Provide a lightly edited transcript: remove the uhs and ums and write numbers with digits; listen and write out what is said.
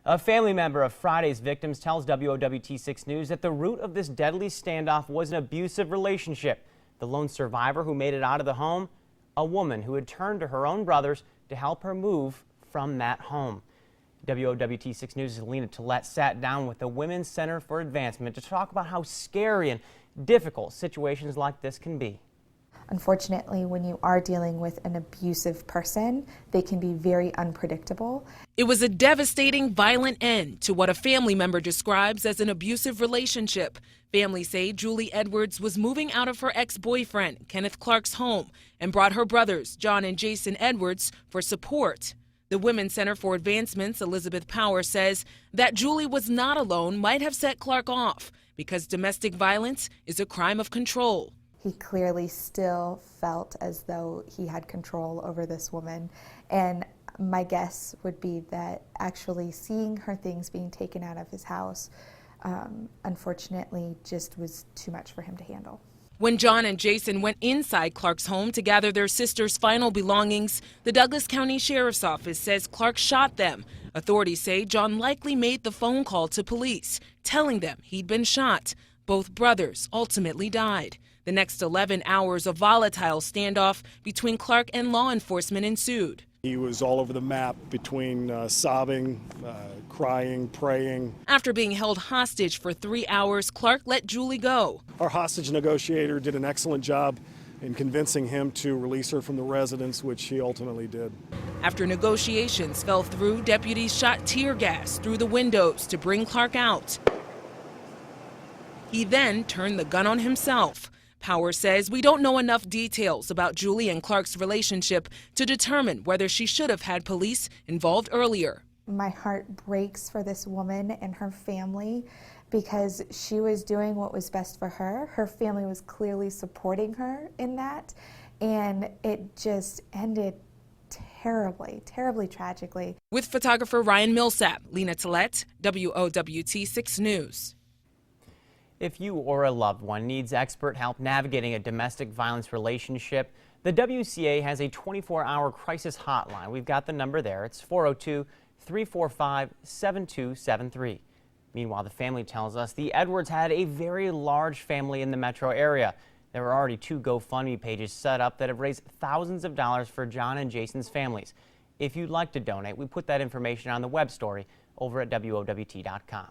A family member of Friday's victims tells WOWT6 News that the root of this deadly standoff was an abusive relationship. The lone survivor who made it out of the home, a woman who had turned to her own brothers to help her move from that home. WOWT6 News' Lena Tillett sat down with the Women's Center for Advancement to talk about how scary and difficult situations like this can be. Unfortunately, when you are dealing with an abusive person, they can be very unpredictable. It was a devastating, violent end to what a family member describes as an abusive relationship. Families say Julie Edwards was moving out of her ex-boyfriend, Kenneth Clark's home, and brought her brothers, John and Jason Edwards, for support. The Women's Center for Advancement's Elizabeth Power says that Julie was not alone might have set Clark off because domestic violence is a crime of control. He clearly still felt as though he had control over this woman, and my guess would be that actually seeing her things being taken out of his house, unfortunately, just was too much for him to handle. When John and Jason went inside Clark's home to gather their sister's final belongings, the Douglas County Sheriff's Office says Clark shot them. Authorities say John likely made the phone call to police, telling them he'd been shot. Both brothers ultimately died. The next 11 hours of volatile standoff between Clark and law enforcement ensued. He was all over the map between sobbing, crying, praying. After being held hostage for 3 hours, Clark let Julie go. Our hostage negotiator did an excellent job in convincing him to release her from the residence, which he ultimately did. After negotiations fell through, deputies shot tear gas through the windows to bring Clark out. He then turned the gun on himself. Power says we don't know enough details about Julie and Clark's relationship to determine whether she should have had police involved earlier. My heart breaks for this woman and her family because she was doing what was best for her. Her family was clearly supporting her in that, and it just ended terribly, terribly tragically. With photographer Ryan Millsap, Lena Tillett, WOWT6 News. If you or a loved one needs expert help navigating a domestic violence relationship, the WCA has a 24-hour crisis hotline. We've got the number there. It's 402-345-7273. Meanwhile, the family tells us the Edwards had a very large family in the metro area. There are already 2 GoFundMe pages set up that have raised thousands of dollars for John and Jason's families. If you'd like to donate, we put that information on the web story over at WOWT.com.